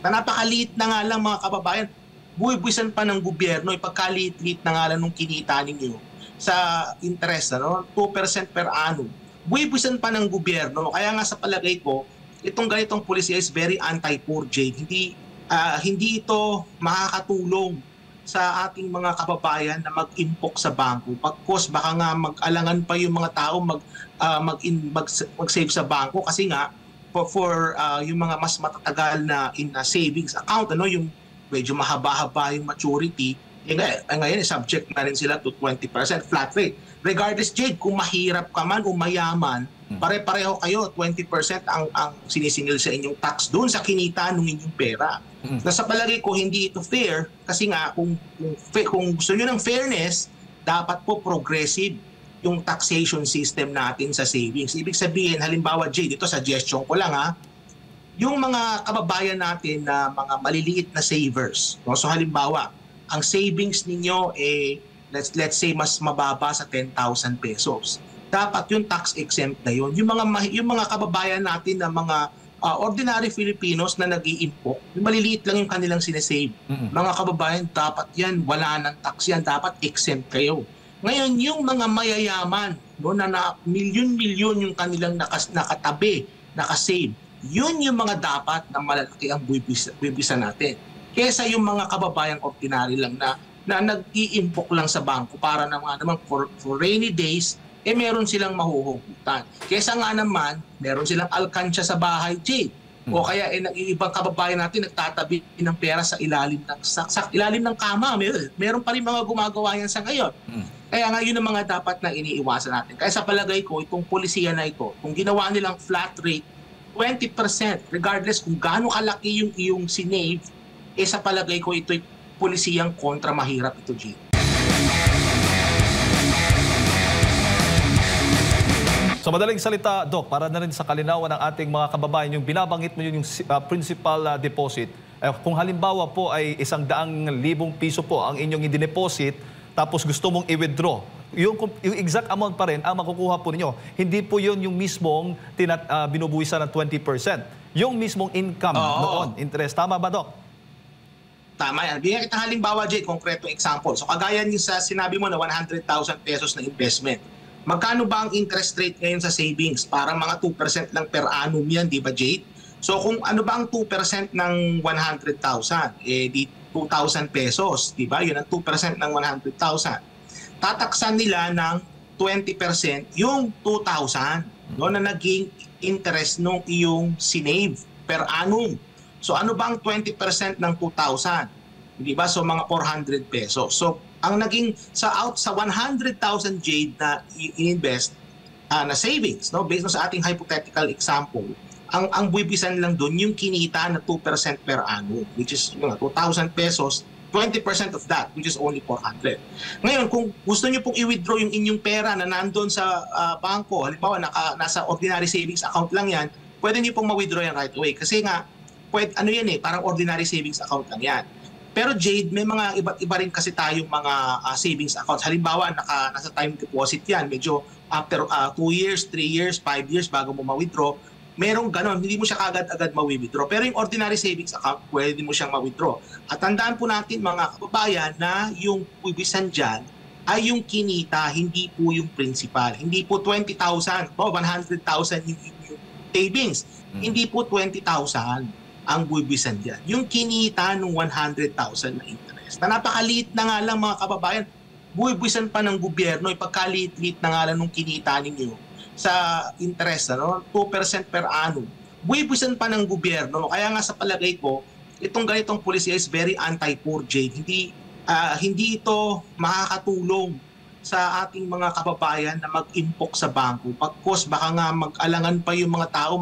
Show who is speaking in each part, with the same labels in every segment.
Speaker 1: Na napakaliit na nga lang mga kababayan, buwibuisan pa ng gobyerno, ipagkaliit-liit na nga lang nung kinita ninyo sa interest, 2% per annum. Buwibuisan pa ng gobyerno, kaya nga sa palagay ko, itong ganitong policy is very anti-poor, Jade. Hindi ito makakatulong sa ating mga kababayan na mag-impok sa bangko. Pagkos baka nga mag-alangan pa yung mga tao mag-save sa bangko kasi nga for yung mga mas matatagal na savings account, yung medyo mahaba-haba yung maturity, ngayon subject na rin sila to 20% flat rate. Regardless, Jade, kung mahirap ka man o mayaman, pare-pareho kayo, 20% ang sinisingil sa inyong tax doon sa kinita ng inyong pera. Nasa palagay ko, hindi ito fair kasi nga kung gusto nyo ng fairness, dapat po progressive yung taxation system natin sa savings. Ibig sabihin, halimbawa, Jade, ito suggestion ko lang yung mga kababayan natin na mga maliliit na savers. So halimbawa, ang savings ninyo let's say mas mababa sa 10,000 pesos. Dapat yung tax exempt na yun. Yung mga kababayan natin na mga ordinary Filipinos na nag-i-impok, yung maliliit lang yung kanilang sinesave. Mga kababayan, dapat yan, wala ng tax yan, dapat exempt kayo. Ngayon, yung mga mayayaman, na milyon-milyon yung kanilang nakatabi, nakasave, yun yung mga dapat na malalaki ang buwibisa natin. Kesa yung mga kababayang ordinary lang na nag-i-impok lang sa bangko para naman for rainy days, meron silang mahuhugutan. Kesa nga naman, meron silang alkansya sa bahay, Jade. O kaya ibang kababayan natin nagtatabi ng pera sa ilalim ng kama. Meron pa rin mga gumagawa yan sa ngayon. Kaya nga yun ang mga dapat na iniiwasan natin. Kaya sa palagay ko, itong polisiya na ito, kung ginawa nilang flat rate, 20%, regardless kung gaano kalaki yung iyong sinave, sa palagay ko ito'y polisiyang kontra mahirap ito, Jade.
Speaker 2: Sa madaling salita, Doc, para na rin sa kalinawan ng ating mga kababayan, yung binabanggit mo yung principal deposit, kung halimbawa po ay 100,000 piso po ang inyong i-deposit, tapos gusto mong i-withdraw, yung exact amount pa rin ang makukuha po ninyo. Hindi po yun yung mismong binubuwisan ng 20%. Yung mismong income noon, interest. Tama ba, Doc?
Speaker 1: Tama yan. Bigyan kita halimbawa, Jade, konkretong example. So kagaya niyo sa sinabi mo na 100,000 pesos na investment. Magkano ba ang interest rate ngayon sa savings? Parang mga 2% lang per annum yan, di ba, Jade? So kung ano ba ang 2% ng 100,000? Di 2,000 pesos, di ba? Yun ang 2% ng 100,000. Tataksan nila ng 20% yung 2,000 na naging interest nung iyong sinave per annum. So ano ba ang 20% ng 2,000? Di ba? So mga 400 pesos. So ang naging sa 100,000, Jade, na i-invest na savings, based sa ating hypothetical example, ang buwibisan lang doon yung kinita na 2% per annum, which is 2,000 pesos, 20% of that, which is only 400. Ngayon, kung gusto nyo pong i-withdraw yung inyong pera na nandun sa bangko, halimbawa nasa ordinary savings account lang yan, pwede nyo pong ma-withdraw yan right away. Kasi nga, parang ordinary savings account lang yan. Pero Jade, may mga iba't iba rin kasi tayong mga savings accounts. Halimbawa, nasa time deposit yan. Medyo after 2 years, 3 years, 5 years bago mo ma-withdraw, merong ganon. Hindi mo siya kagad-agad ma-withdraw. Pero yung ordinary savings account, pwede mo siyang ma-withdraw. At tandaan po natin mga kababayan na yung buwibisan dyan ay yung kinita, hindi po yung principal. Hindi po 20,000 o 100,000 yung savings. Hindi po 20,000 ang buwibisan dyan. Yung kinita ng 100,000 na interest. Na napakaliit na nga lang mga kababayan, buwibisan pa ng gobyerno, ipagkaliit-liit na nga lang nung kinita ninyo sa interest, 2% per annum. Buwibisan pa ng gobyerno. Kaya nga sa palagay ko, itong ganitong policy is very anti-poor, Jade. Hindi ito makakatulong sa ating mga kababayan na mag-impok sa bangko. Pagkos baka nga mag-alangan pa yung mga tao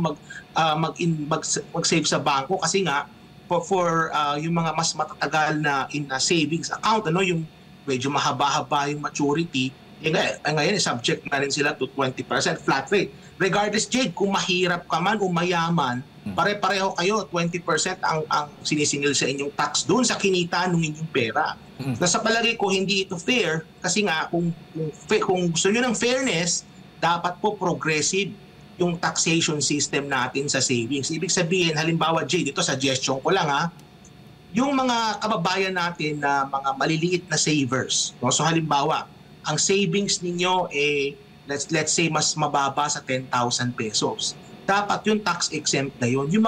Speaker 1: mag-save sa bangko kasi nga for yung mga mas matatagal na savings account, yung medyo mahaba-haba yung maturity, ngayon subject na rin sila to 20% flat rate. Regardless, Jade, kung mahirap ka man o mayaman, pare-pareho kayo, 20% ang sinisingil sa inyong tax doon sa kinita ng inyong pera. Nasa palagay ko, hindi ito fair kasi nga kung gusto nyo ng fairness, dapat po progressive yung taxation system natin sa savings. Ibig sabihin, halimbawa, Jay, dito suggestion ko lang yung mga kababayan natin na mga maliliit na savers. No? So halimbawa, ang savings ninyo let's say mas mababa sa 10,000 pesos. Dapat yung tax exempt na yun. Yung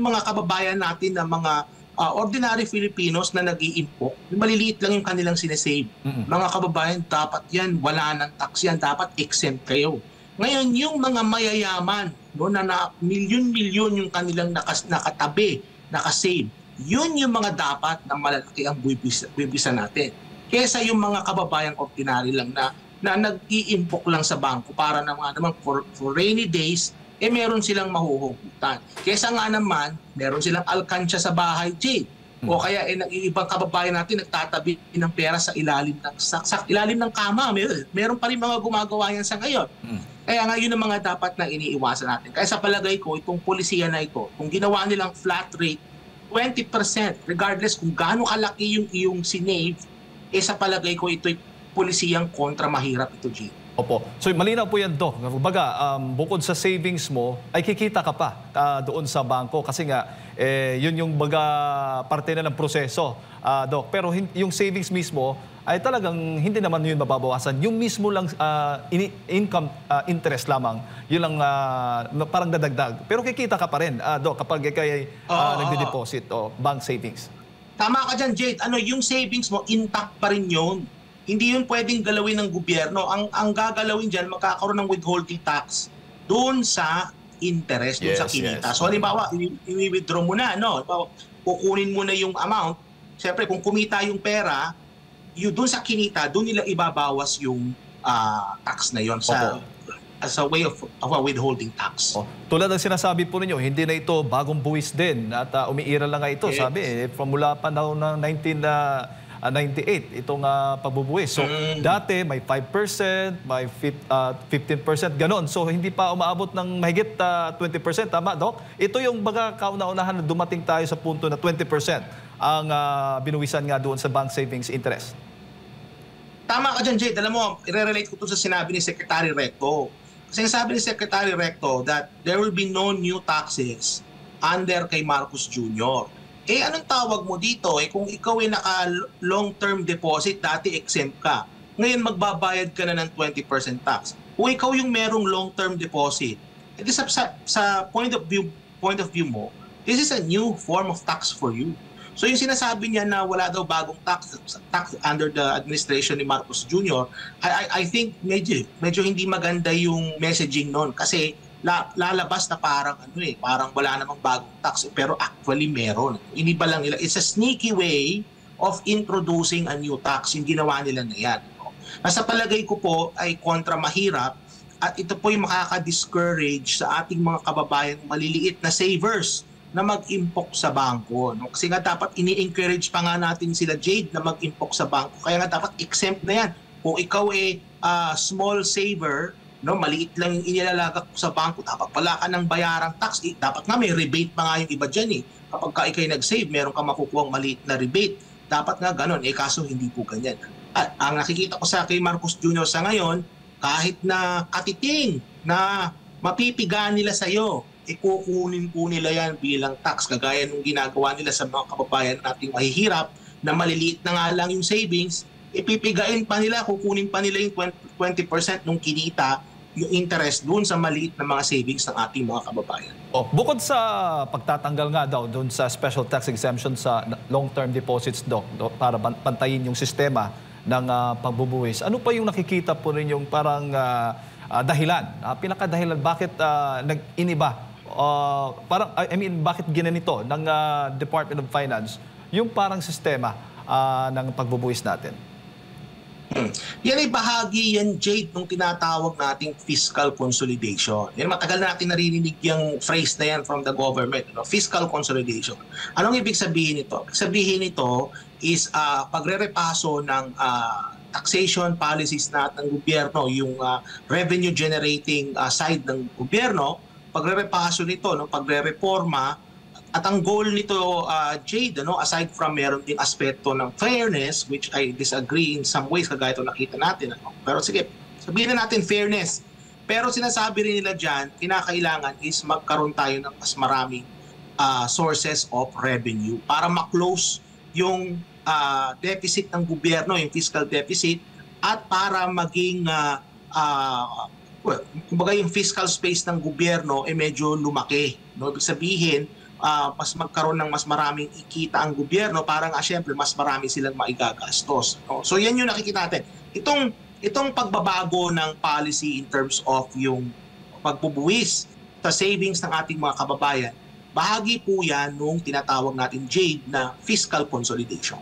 Speaker 1: mga kababayan natin na mga ordinary Filipinos na nag-iimpok, yung maliliit lang yung kanilang sinesave. Mga kababayan, dapat yan, wala ng tax yan, dapat exempt kayo. Ngayon, yung mga mayayaman, no, na milyon-milyon yung kanilang nakatabi, nakasave, yun yung mga dapat na malalaki ang buwibisa natin. Kesa yung mga kababayang ordinary lang na nag-iimpok lang sa bangko para naman for rainy days, meron silang mahuhugutan. Kesa nga naman, meron silang alkansya sa bahay, Jay. O kaya ibang kababayan natin nagtatabi ng pera sa ilalim ng kama. Meron pa rin mga gumagawa yan sa ngayon. Kaya nga yun ang mga dapat na iniiwasan natin. Kaya sa palagay ko, itong polisiya na ito, kung ginawa nilang flat rate, 20%, regardless kung gaano kalaki yung iyong sinave, sa palagay ko ito'y polisiyang kontra mahirap ito, Jay.
Speaker 2: Opo. So malinaw po yan, Doc. Baga, bukod sa savings mo, ay kikita ka pa doon sa bangko kasi nga, yun yung baga parte na ng proseso, Doc. Pero yung savings mismo ay talagang hindi naman yun mababawasan. Yung mismo lang income interest lamang, yun lang parang dadagdag. Pero kikita ka pa rin, Doc, kapag ikay nagde-deposit o bank savings.
Speaker 1: Tama ka dyan, Jade. Yung savings mo, intact pa rin yun. Hindi yun pwedeng galawin ng gobyerno. Ang gagalawin dyan, magkakaroon ng withholding tax doon sa interest, doon sa kinita. So halimbawa, i-withdraw mo na, no? Kukunin mo na yung amount. Siyempre, kung kumita yung pera, doon sa kinita, doon nila ibabawas yung tax na yon as a way of a withholding tax.
Speaker 2: Tulad ng sinasabi po ninyo, hindi na ito bagong buwis din at umiiral lang nga ito. Yes. Sabi, from mula pa daw ng 1998 itong pagbubuwis. So dati may 5%, may 15%, ganon. So hindi pa umaabot ng mahigit 20%. Tama, Doc? Ito yung baga kauna-unahan na dumating tayo sa punto na 20% ang binuwisan nga doon sa bank savings interest.
Speaker 1: Tama ka dyan, Jade. Alam mo, i-relate ko ito sa sinabi ni Secretary Recto. Kasi sabi ni Secretary Recto that there will be no new taxes under kay Marcos Jr. Anong tawag mo dito? Kung ikaw ay naka-long-term deposit, dati exempt ka. Ngayon magbabayad ka na ng 20% tax. Kung ikaw yung merong long-term deposit, sa point of view mo, this is a new form of tax for you. So yung sinasabi niya na wala daw bagong tax under the administration ni Marcos Jr., I think medyo hindi maganda yung messaging noon kasi lalabas na parang wala namang bagong tax pero actually meron. Iniba lang nila. It's a sneaky way of introducing a new tax. Yung ginawa nila na yan. Sa palagay ko po ay kontra mahirap at ito po yung makaka-discourage sa ating mga kababayan maliliit na savers na mag-impok sa bangko. No? Kasi nga dapat ini-encourage pa nga natin sila, Jade, na mag-impok sa bangko. Kaya nga dapat exempt na yan. Kung ikaw small saver, no, maliit lang yung inilalagak sa bangko, dapat pala ka ng bayarang tax. Dapat nga may rebate pa nga yung iba dyan. Kapag ka ikay nag-save, meron ka makukuha maliit na rebate. Dapat nga ganon. Kaso hindi po ganyan. At ang nakikita ko sa kay Marcos Jr. sa ngayon, kahit na katiting na mapipigaan nila sa'yo, kukunin po nila yan bilang tax kagaya nung ginagawa nila sa mga kababayan nating mahihirap na maliliit na nga lang yung savings, ipipigain pa nila, kukunin pa nila yung 20% nung kinita, yung interest doon sa maliit na mga savings ng ating mga kababayan.
Speaker 2: Bukod sa pagtatanggal nga daw doon sa special tax exemption sa long-term deposits, Doc, para pantayin yung sistema ng pagbubuwis, ano pa yung nakikita po rin yung parang dahilan, pinakadahilan bakit nag-iniba? Bakit ginanito ng Department of Finance yung parang sistema ng pagbubuwis natin?
Speaker 1: Yan ay bahagi yan, Jade, nung tinatawag nating fiscal consolidation. Yan, matagal na natin naririnig yung phrase na yan from the government, fiscal consolidation. Anong ibig sabihin nito? Ibig sabihin nito is pagre-repaso ng taxation policies ng gobyerno, yung revenue generating side ng gobyerno, pagre-repaso nito, pagre-reforma. At ang goal nito, Jade, aside from meron din aspeto ng fairness, which I disagree in some ways, kagaya ito nakita natin. Pero sige, sabihin na natin fairness. Pero sinasabi rin nila dyan, kinakailangan is magkaroon tayo ng mas maraming sources of revenue para ma-close yung deficit ng gobyerno, yung fiscal deficit, at para maging kumbaga yung fiscal space ng gobyerno medyo lumaki. No? Ibig sabihin, mas magkaroon ng mas maraming ikita ang gobyerno para nga syempre mas marami silang maigagastos. No? So yan yung nakikita natin. Itong pagbabago ng policy in terms of yung pagbubuwis sa savings ng ating mga kababayan, bahagi po yan nung tinatawag natin, Jade, na fiscal consolidation.